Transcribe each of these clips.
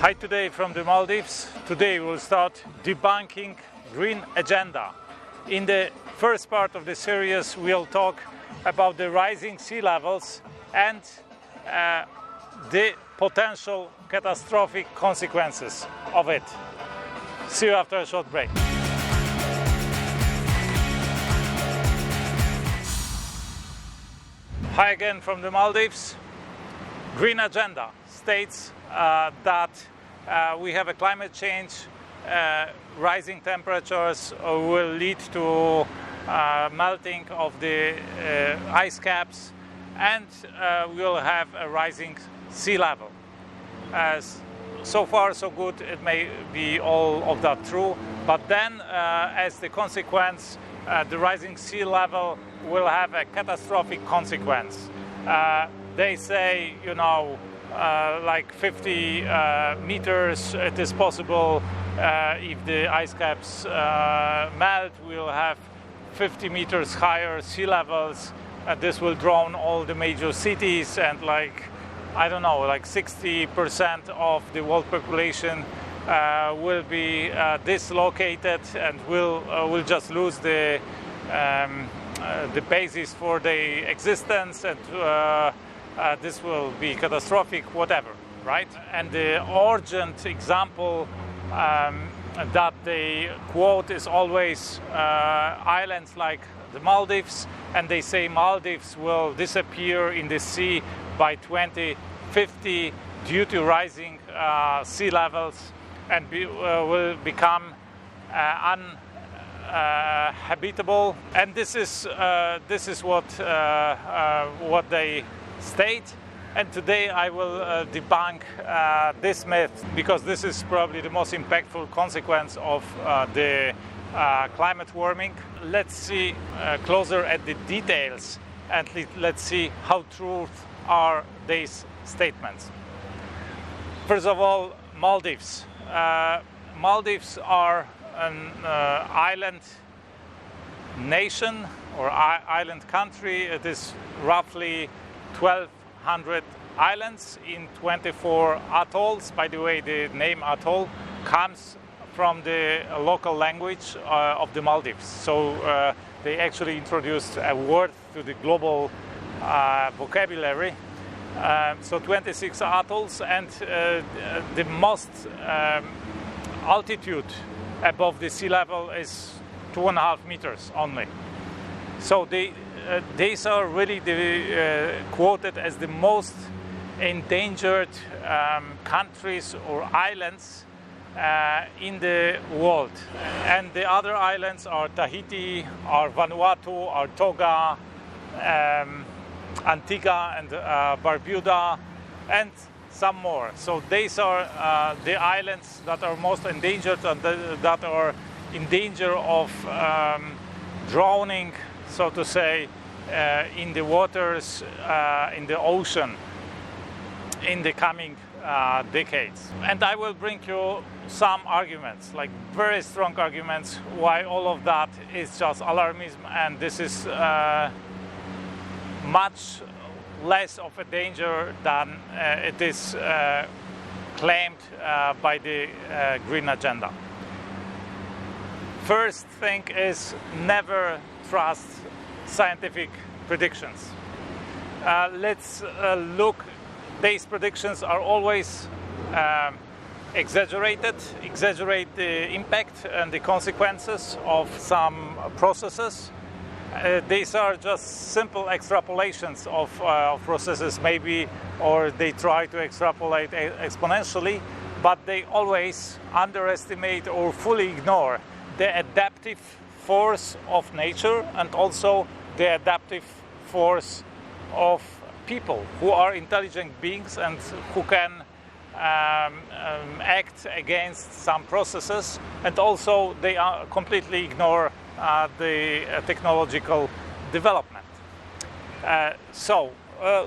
Hi, today from the Maldives. Today we'll start debunking green agenda. In the first part of the series, we'll talk about the rising sea levels and the potential catastrophic consequences of it. See you after a short break. Hi again from the Maldives. Green agenda states that we have a climate change, rising temperatures will lead to melting of the ice caps, and we'll have a rising sea level. So far so good, it may be all of that true, but then as the consequence, the rising sea level will have a catastrophic consequence. They say, like 50 meters, it is possible if the ice caps melt, we'll have 50 meters higher sea levels. This will drown all the major cities, and like 60% of the world population will be dislocated and will just lose the basis for their existence, and this will be catastrophic, whatever, right? And the urgent example that they quote is always islands like the Maldives, and they say Maldives will disappear in the sea by 2050 due to rising sea levels, and will become uninhabitable. And this is what they state. And today I will debunk this myth, because this is probably the most impactful consequence of the climate warming. Let's see closer at the details, and let's see how true are these statements. First of all, Maldives. Maldives are an island nation or island country. It is roughly 1,200 islands in 24 atolls. By the way, the name atoll comes from the local language of the Maldives. So they actually introduced a word to the global vocabulary. So 26 atolls, and the most altitude above the sea level is 2.5 meters only. So these are really quoted as the most endangered countries or islands in the world. And the other islands are Tahiti, are Vanuatu, are Tonga, Antigua and Barbuda, and some more. So these are the islands that are most endangered and that are in danger of drowning, so to say, in the waters, in the ocean in the coming decades. And I will bring you some arguments, like very strong arguments, why all of that is just alarmism, and this is much less of a danger than it is claimed by the green agenda. First thing is, never trust scientific predictions. Let's look. These predictions are always exaggerate the impact and the consequences of some processes. These are just simple extrapolations of processes, maybe, or they try to extrapolate exponentially, but they always underestimate or fully ignore the adaptive force of nature, and also the adaptive force of people who are intelligent beings and who can act against some processes, and also they completely ignore the technological development. So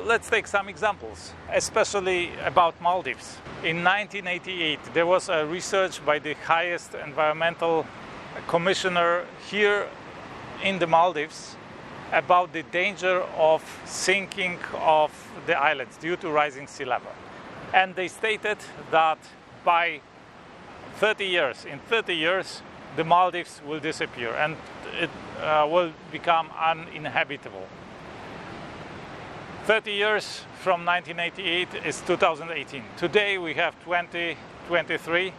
let's take some examples, especially about Maldives. In 1988, there was a research by the highest environmental commissioner here in the Maldives about the danger of sinking of the islands due to rising sea level. And they stated that by 30 years. In 30 years, the Maldives will disappear and it will become uninhabitable. 30 years from 1988 is 2018. Today we have 2023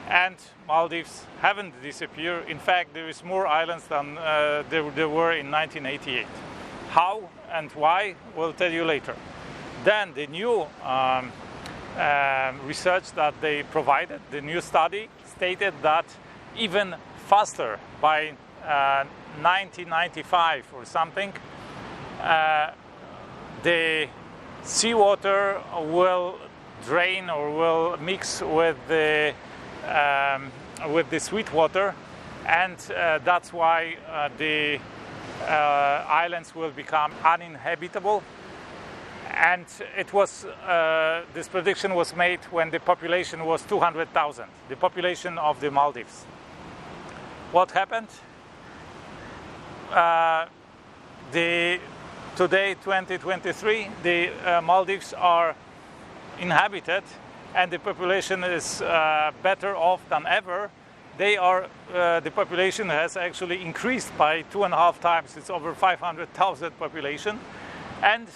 and Maldives haven't disappeared. In fact, there is more islands than there were in 1988. How and why, we'll tell you later. Then the new research that they provided, the new study, stated that even faster, by 1995 or something, the seawater will drain or will mix with the sweet water, and that's why the islands will become uninhabitable. And it was this prediction was made when the population was 200,000, the population of the Maldives. What happened? Today, 2023, the Maldives are inhabited, and the population is better off than ever. The population has actually increased by 2.5 times. It's over 500,000 population, and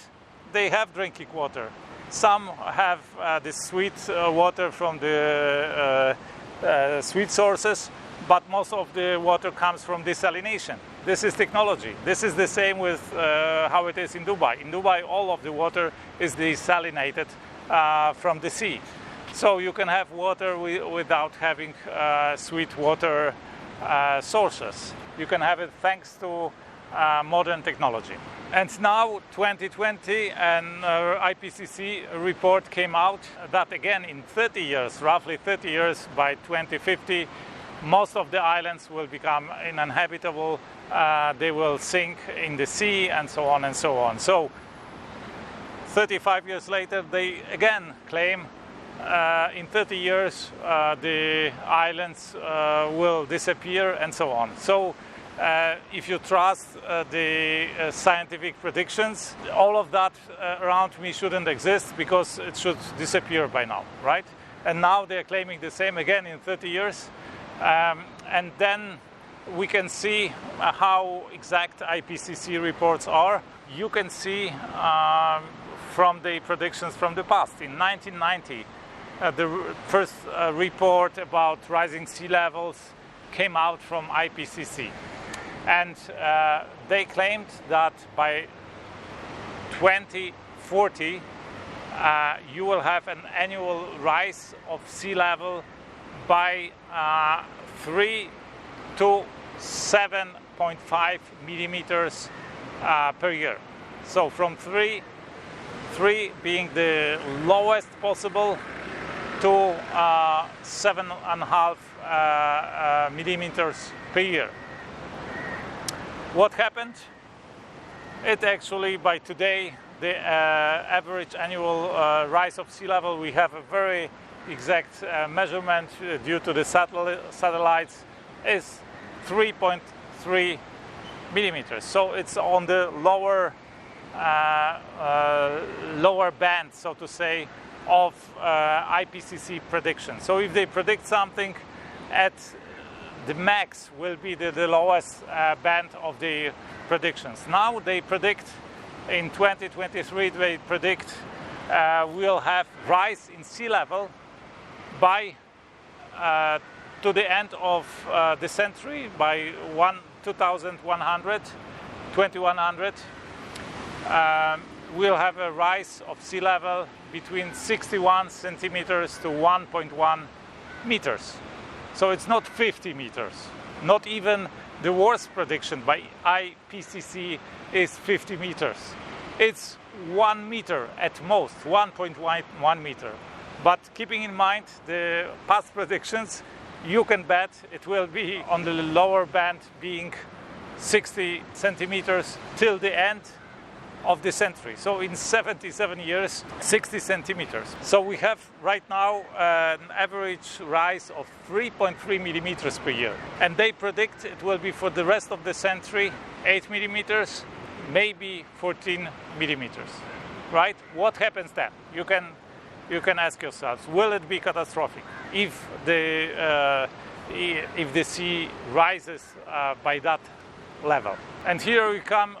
they have drinking water. Some have the sweet water from the sweet sources, but most of the water comes from desalination. This is technology. This is the same with how it is in Dubai. In Dubai, all of the water is desalinated from the sea. So you can have water without having sweet water sources. You can have it thanks to modern technology. And now 2020, an IPCC report came out that again in 30 years, roughly 30 years, by 2050, most of the islands will become uninhabitable. They will sink in the sea and so on and so on. So 35 years later, they again claim in 30 years the islands will disappear and so on. So if you trust the scientific predictions, all of that around me shouldn't exist because it should disappear by now, right? And now they're claiming the same again in 30 years. And then we can see how exact IPCC reports are. You can see from the predictions from the past. In 1990, the first report about rising sea levels came out from IPCC. And they claimed that by 2040, you will have an annual rise of sea level by 3 to 7.5 millimeters per year. So from 3 being the lowest possible to 7.5 millimeters per year. What happened? It actually, by today, the average annual rise of sea level, we have a very exact measurement due to the satellites, is 3.3 millimeters. So it's on the lower band, so to say, of IPCC prediction. So if they predict something at the max will be the lowest band of the predictions. Now they predict in 2023, they predict we'll have rise in sea level by to the end of the century, by 2100. We'll have a rise of sea level between 61 centimeters to 1.1 meters. So it's not 50 meters. Not even the worst prediction by IPCC is 50 meters. It's 1 meter at most, 1.1 meter. But keeping in mind the past predictions, you can bet it will be on the lower band, being 60 centimeters till the end of the century. So in 77 years, 60 centimeters. So we have right now an average rise of 3.3 millimeters per year. And they predict it will be for the rest of the century 8 millimeters, maybe 14 millimeters. Right? What happens then? You can you can ask yourselves, will it be catastrophic if the sea rises by that level? And here we come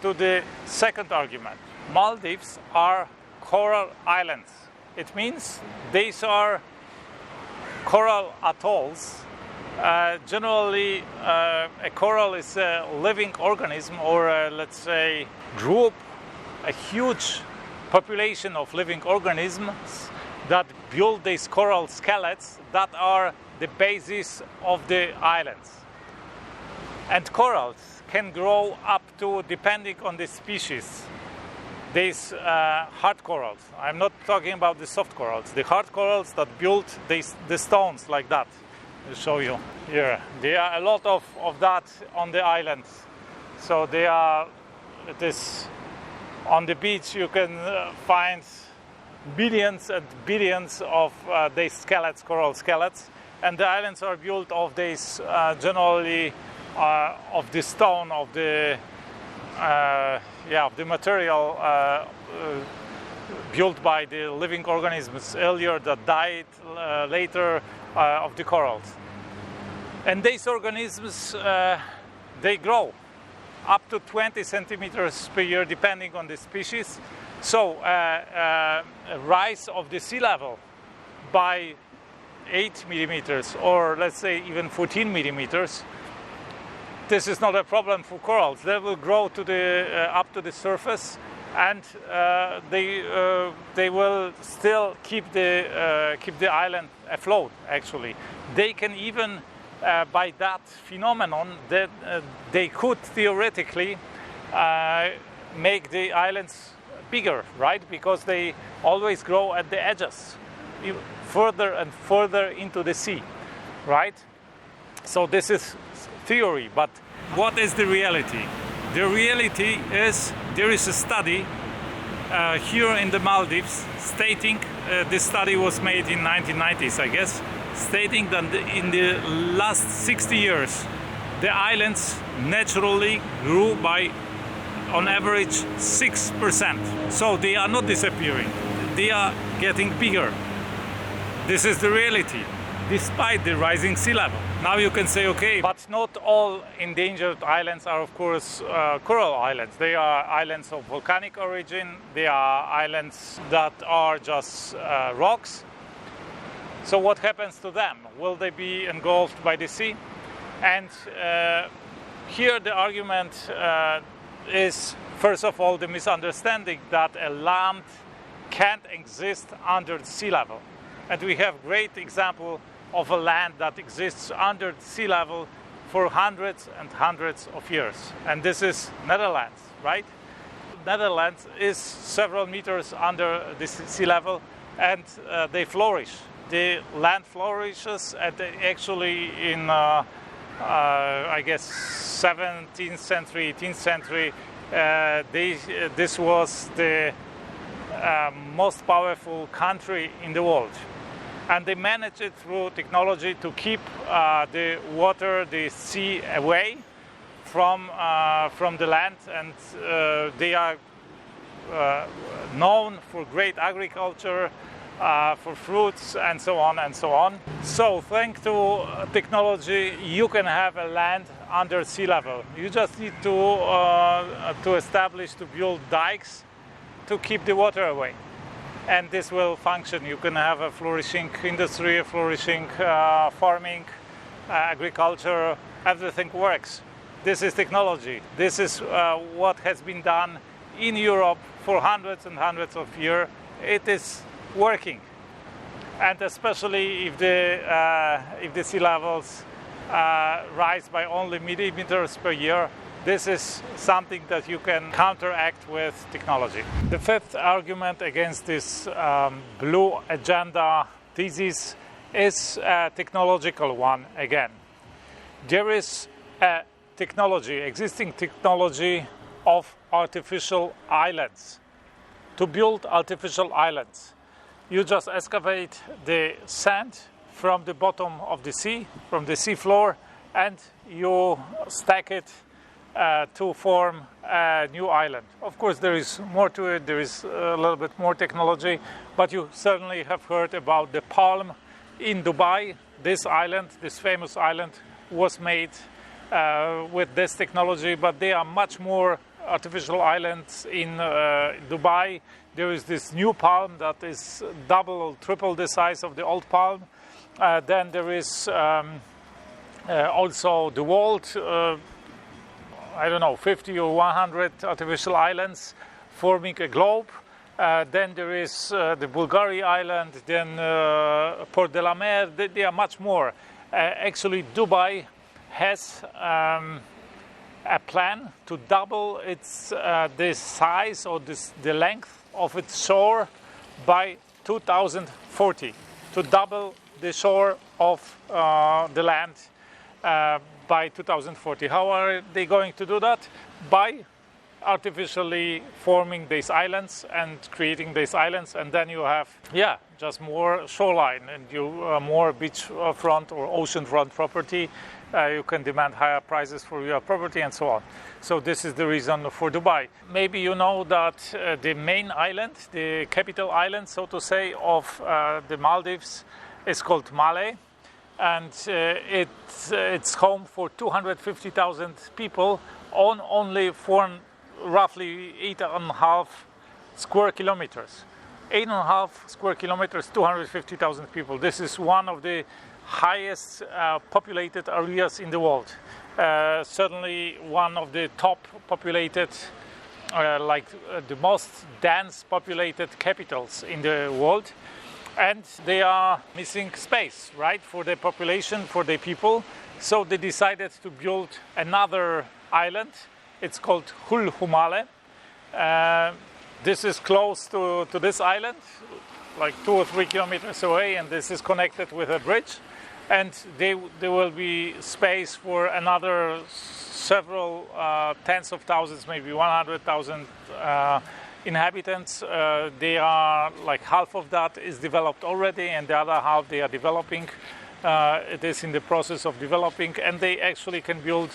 to the second argument. Maldives are coral islands. It means these are coral atolls. Generally, a coral is a living organism, or let's say group, a huge population of living organisms that build these coral skeletons that are the basis of the islands. And corals can grow up to, depending on the species, these hard corals. I'm not talking about the soft corals. The hard corals that build the stones like that. I'll show you here. There are a lot of that on the islands. So they are, it is on the beach. You can find billions and billions of these skeletons, coral skeletons, and the islands are built of these generally of the stone, of the of the material built by the living organisms earlier that died later of the corals. And these organisms, they grow up to 20 centimeters per year, depending on the species. So a rise of the sea level by 8 millimeters, or let's say even 14 millimeters, this is not a problem for corals. They will grow to the up to the surface, and they will still keep the island afloat. Actually, they can even by that phenomenon that they could theoretically make the islands bigger, right? Because they always grow at the edges, further and further into the sea, right? So this is theory, but what is the reality? The reality is there is a study here in the Maldives stating, this study was made in 1990s, I guess, stating that in the last 60 years the islands naturally grew by on average 6%. So they are not disappearing, they are getting bigger. This is the reality, despite the rising sea level. Now you can say, okay, but not all endangered islands are, of course, coral islands. They are islands of volcanic origin. They are islands that are just rocks. So what happens to them? Will they be engulfed by the sea? And here the argument is, first of all, the misunderstanding that a land can't exist under sea level. And we have great example of a land that exists under sea level for hundreds and hundreds of years. And this is Netherlands, right? Netherlands is several meters under the sea level, and they flourish. The land flourishes, and actually in, I guess, 17th century, 18th century, this was the most powerful country in the world. And they manage it through technology to keep the water, the sea away from the land, and they are known for great agriculture, for fruits, and so on and so on. So thanks to technology, you can have a land under sea level. You just need to establish, to build dikes to keep the water away. And this will function. You can have a flourishing industry, a flourishing farming, agriculture, everything works. This is technology. This is what has been done in Europe for hundreds and hundreds of years. It is working. And especially if the sea levels rise by only millimeters per year, this is something that you can counteract with technology. The fifth argument against this blue agenda thesis is a technological one again. There is a technology, existing technology of artificial islands. To build artificial islands, you just excavate the sand from the bottom of the sea, from the sea floor, and you stack it to form a new island. Of course, there is more to it, there is a little bit more technology, but you certainly have heard about the palm in Dubai. This island, this famous island, was made with this technology, but there are much more artificial islands in Dubai. There is this new palm that is double or triple the size of the old palm. Then there is also the world, 50 or 100 artificial islands forming a globe. Then there is the Bulgaria island, then Port de la Mer. There are much more. Actually, Dubai has a plan to double its the size or the length of its shore by 2040, to double the shore of the land by 2040. How are they going to do that? By artificially forming these islands and creating these islands, and then you have just more shoreline and you more beachfront or oceanfront property. You can demand higher prices for your property and so on. So this is the reason for Dubai. Maybe you know that the main island, the capital island, so to say, of the Maldives is called Malé, and it's home for 250,000 people on only roughly 8.5 square kilometers. 8.5 square kilometers, 250,000 people. This is one of the highest populated areas in the world. Certainly one of the top populated, the most dense populated capitals in the world. And they are missing space, right, for the population, for the people. So they decided to build another island. It's called Hul Humale. This is close to this island, like 2 or 3 kilometers away, and this is connected with a bridge. And there will be space for another several tens of thousands, maybe 100,000 inhabitants. They are like half of that is developed already, and the other half they are developing. It is in the process of developing, and they actually can build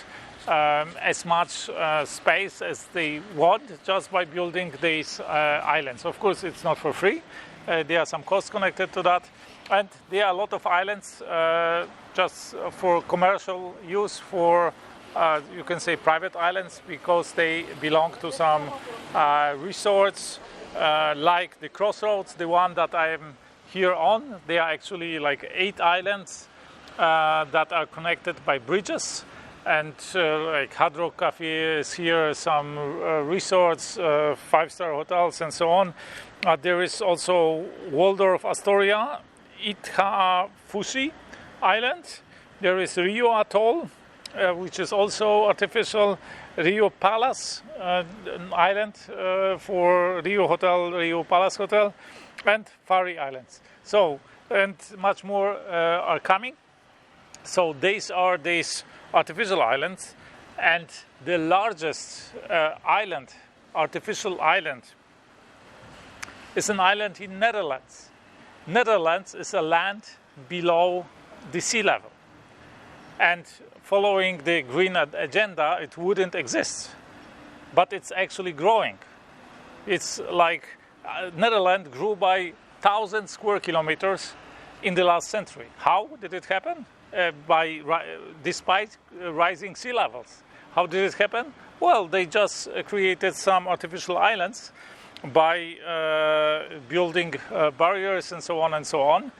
as much space as they want just by building these islands. Of course, it's not for free. There are some costs connected to that, and there are a lot of islands just for commercial use, for you can say private islands, because they belong to some resorts like the Crossroads, the one that I am here on. There are actually like 8 islands that are connected by bridges, and like Hard Rock Cafe is here, some resorts, 5-star hotels and so on. There is also Waldorf Astoria, Itha Fushi Island. There is Rio Atoll, which is also artificial. Rio Palace, an island for Rio Hotel, Rio Palace Hotel, and Fari Islands. So, and much more are coming. So these are these artificial islands, and the largest artificial island, is an island in Netherlands. Netherlands is a land below the sea level, and following the green agenda, it wouldn't exist, but it's actually growing. It's like Netherlands grew by 1,000 square kilometers in the last century. How did it happen? Despite rising sea levels. How did it happen? Well, they just created some artificial islands by building barriers and so on and so on.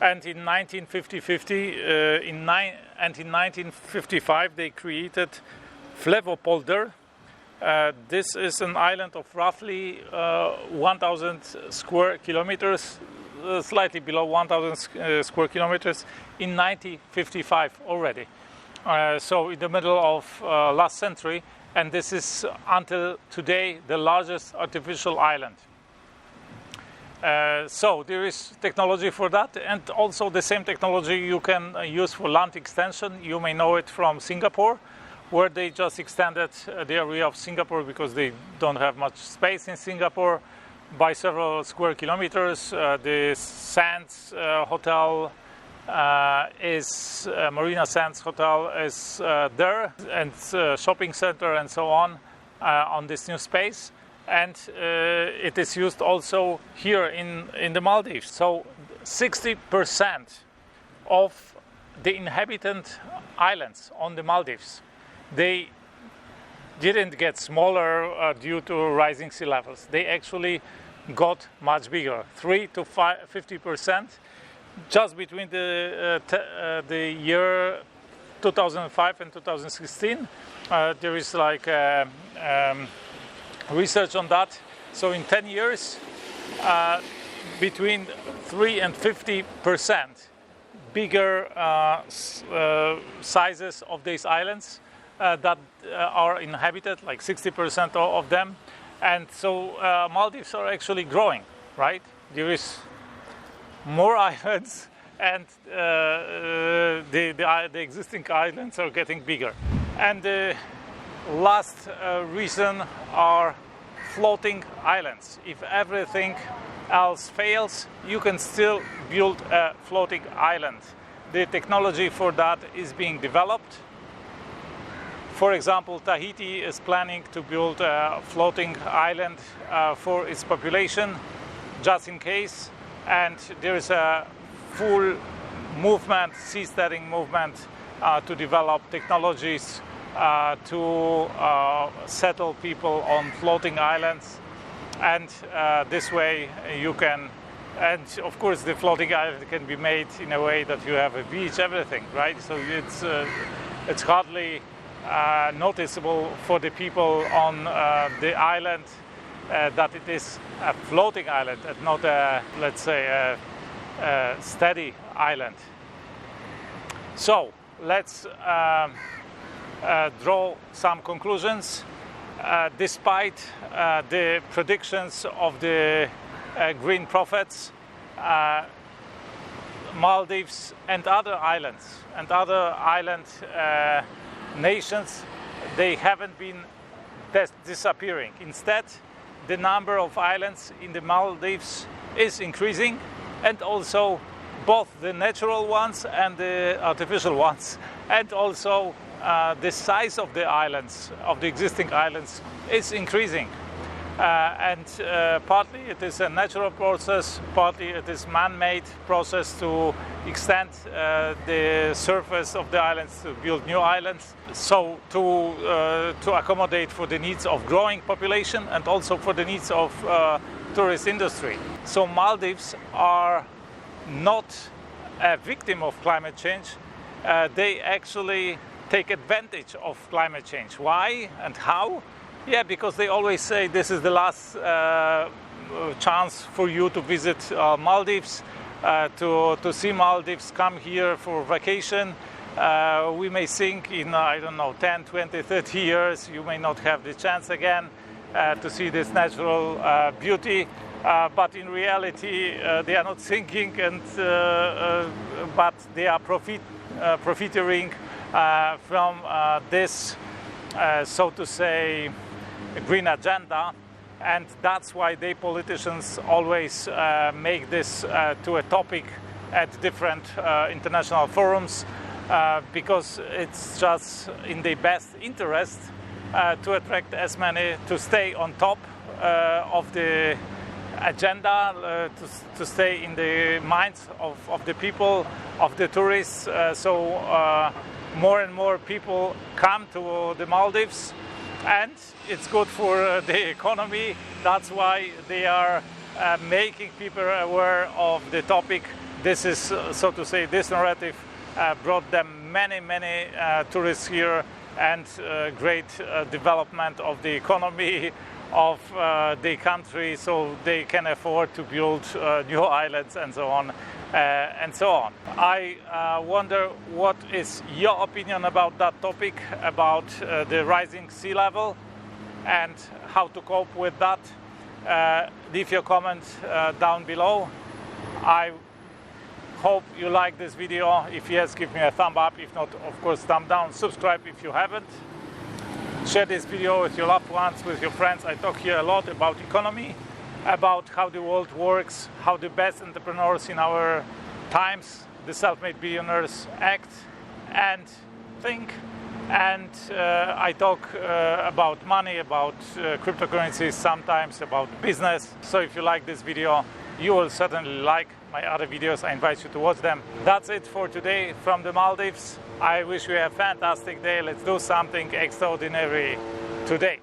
And in 1955, they created Flevopolder. This is an island of roughly 1,000 square kilometers, slightly below 1,000 square kilometers, in 1955 already. So in the middle of last century, and this is until today the largest artificial island. So there is technology for that, and also the same technology you can use for land extension. You may know it from Singapore, where they just extended the area of Singapore because they don't have much space in Singapore by several square kilometers. The Sands Hotel Marina Sands Hotel is there, and shopping center and so on. on this new space, and it is used also here in the Maldives. So 60% of the inhabited islands on the Maldives, they didn't get smaller due to rising sea levels. They actually got much bigger, 3 to 50%. Just between the year 2005 and 2016, there is like research on that. So in 10 years, between 3 and 50% bigger sizes of these islands that are inhabited, like 60% of them. And so Maldives are actually growing, right? There is more islands, and the existing islands are getting bigger. And the last reason are floating islands. If everything else fails, you can still build a floating island. The technology for that is being developed. For example, Tahiti is planning to build a floating island for its population, just in case. And there is a full movement, seasteading movement, to develop technologies to settle people on floating islands. And this way you can, and of course the floating island can be made in a way that you have a beach, everything, right? So it's hardly noticeable for the people on the island that it is a floating island and not a, let's say, a steady island. So let's draw some conclusions. Despite the predictions of the green prophets, Maldives and other islands and other island nations, they haven't been disappearing. Instead, the number of islands in the Maldives is increasing, and also both the natural ones and the artificial ones, and also the size of the islands, of the existing islands, is increasing. And partly it is a natural process, partly it is man-made process to extend the surface of the islands to build new islands. So to accommodate for the needs of growing population and also for the needs of tourist industry. So Maldives are not a victim of climate change. They actually take advantage of climate change. Why and how? Yeah, because they always say this is the last chance for you to visit Maldives, to see Maldives, come here for vacation. We may think in, I don't know, 10, 20, 30 years, you may not have the chance again to see this natural beauty. But in reality, they are not thinking, and but they are profiteering from this, so to say, green agenda, and that's why they politicians always make this to a topic at different international forums, because it's just in their best interest to attract as many, to stay on top of the agenda, to stay in the minds of the people, of the tourists. So more and more people come to the Maldives, and it's good for the economy. That's why they are making people aware of the topic. This is, so to say, this narrative brought them many tourists here, and great development of the economy of the country, so they can afford to build new islands and so on. And so on. I wonder what is your opinion about that topic, about the rising sea level and how to cope with that. Leave your comment down below. I hope you like this video. If yes, give me a thumb up. If not, of course, thumb down. Subscribe if you haven't. Share this video with your loved ones, with your friends. I talk here a lot about economy, about how the world works, how the best entrepreneurs in our times, the self-made billionaires, act and think. And I talk about money, about cryptocurrencies, sometimes about business. So if you like this video, you will certainly like my other videos. I invite you to watch them. That's it for today from the Maldives. I wish you a fantastic day. Let's do something extraordinary today.